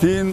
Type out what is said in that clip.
3